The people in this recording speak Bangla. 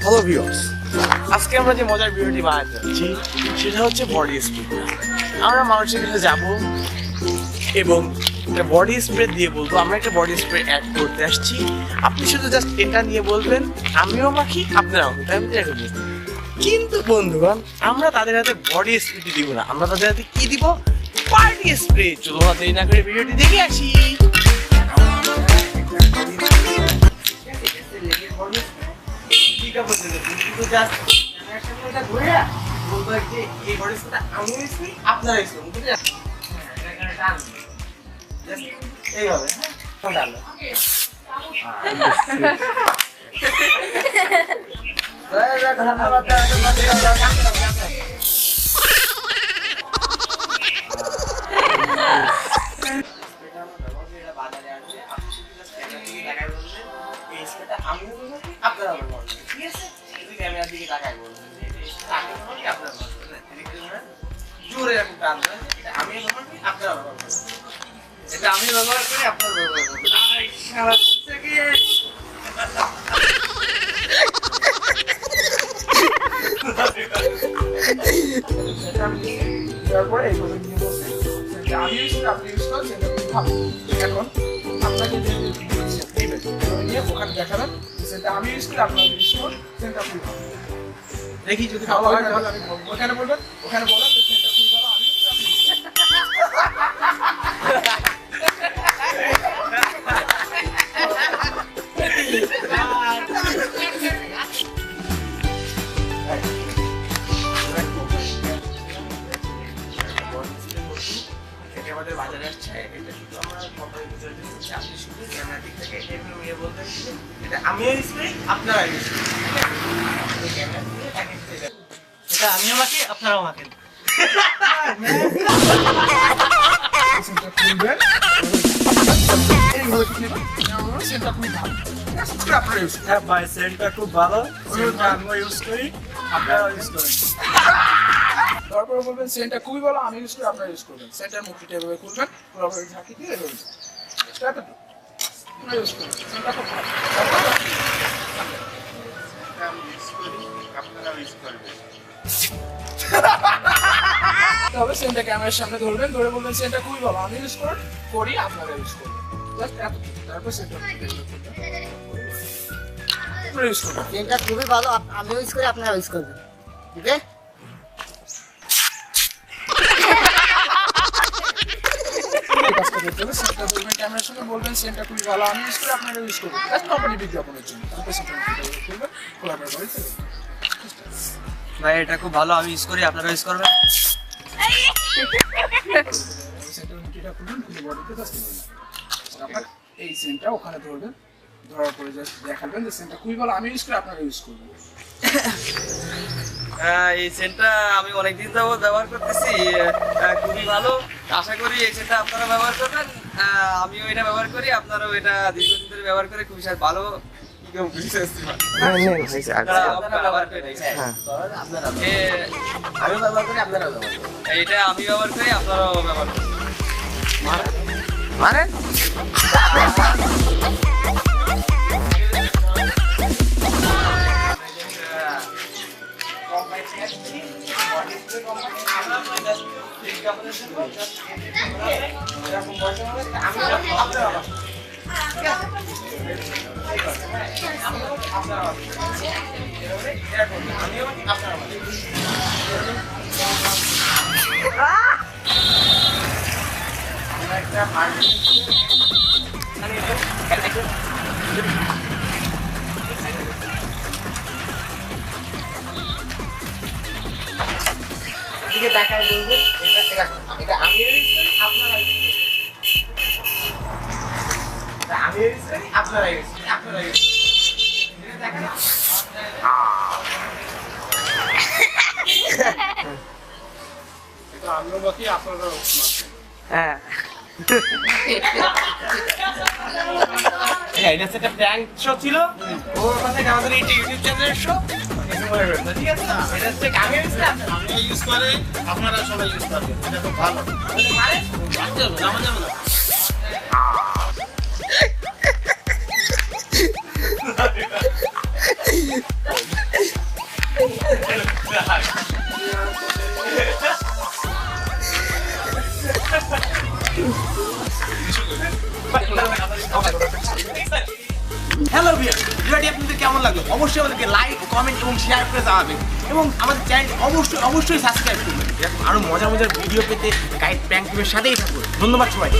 হ্যালো ভিউয়ার্স, আজকে আমরা যে মজার ভিডিওটি বানাতে যাচ্ছি সেটা হচ্ছে বডি স্প্রে। আমরা মানুষের কাছে যাব এবং একটা বডি স্প্রে দিয়ে বলবো আমরা একটা বডি স্প্রে অ্যাড করতে আসছি। আপনি শুধু জাস্ট এটা নিয়ে বলবেন আমিও মাখি আপনারাও, কিন্তু বন্ধুগণ আমরা তাদের হাতে বডি স্প্রেটি দিব না, আমরা তাদের হাতে কি দিব? Party spray. চলো দেরি না করে ভিডিওটি দেখে আসি। আমি ব্যবহার করি আপনার ব্যবহার এখন আপনাকে ওখানে দেখাবেন সেটা আমি ইউজ করি আপনার ইউজ করুন, সেটা আপনি দেখি যদি ভালো হয় তাহলে আমি ওখানে বলবেন, ওখানে বলেন সেটা খুব ভালো আমি আমাদের বাজারে আসছে। এটা শুধু আমরা সবাই বুঝে দিচ্ছি, আপনি শুধু ক্যামেরা দিক থেকে নিয়ে বলতে এটা আমিও ইউজ করি আপনারা ইউজ করি। এটা আমিও মাখি আপনারাও মাখেন। ভাই সেন্টটা খুব ভালো, আমিও ইউজ করি আপনারাও ইউজ করেন। তারপরে বলবেন সেন্টটা খুবই ভালো, আমি ইউজ করি আপনারা ইউজ করবেন। সেন্টার মুখটা এভাবে খুলবেন, পুরোপুরি ঝাঁকি দিয়ে এভাবে ইউজ করবেন। সেন্টটা খুব ভালো, তবে সেন্টটা ক্যামেরার সামনে ধরবেন, ধরে বলবেন সেন্টটা খুবই ভালো, আমি ইউজ করি আপনারা ইউজ করবেন। তারপর সেন্টটা ইউজ করবেন। সেন্টটা খুবই ভালো, আমি ইউজ করি আপনারা ইউজ করবেন। ওকে, ক্যামেরার সঙ্গে বলবেন সেন্টটা খুবই ভালো, আমি ইউজ করি আপনারা ইউজ করবেন। কোম্পানি বিজ্ঞাপনের জন্য ভাই এটা খুব ভালো, আমি ইউজ করি আপনারা ইউজ করবেন। এই সেন্টটা ওখানে ধরবেন, ধরার পরে দেখাবেন যে সেন্টটা খুবই ভালো, আমি ইউজ করি আপনারা ইউজ করবেন। এই সেন্টটা আমি অনেকদিন যাবত ব্যবহার করতেছি, খুবই ভালো। আশা করি এই সেন্টটা আপনারা ব্যবহার করবেন, আমিও এটা ব্যবহার করি, আপনারাও এটা দীর্ঘদিন ধরে ব্যবহার করে খুবই ভালো। এটা আমি ব্যবহার করি আপনারাও ব্যবহার করেন। মানে দেখায় বলবেন এটা আমি ইউজ করি আপনারা ইউজ করবেন, আমি ইউজ করি আপনারা ইউজ করি, আপনারা ইউজ এটা আমিও বাকি আপনারা হ্যাঁ হ্যাঁ, এটা একটা প্র্যাঙ্ক শো ছিল, ওর কথা আমাদের এই ইউটিউব চ্যানেলের শো। ঠিক আছে, এটা হচ্ছে আমি ইউজ করে আপনারা সবাই ইউজ করবেন, এটা খুব ভালো। জামা হ্যালো ভিউয়ার, ভিডিওটি আপনাদের কেমন লাগলো অবশ্যই আমাদেরকে লাইক, কমেন্ট এবং শেয়ার করে জানাবেন এবং আমাদের চ্যানেল অবশ্যই সাবস্ক্রাইব করবেন। এরকম আরো মজার ভিডিও পেতে গাইড প্র্যাঙ্ক টিমের সাথেই থাকুন। ধন্যবাদ সবাই।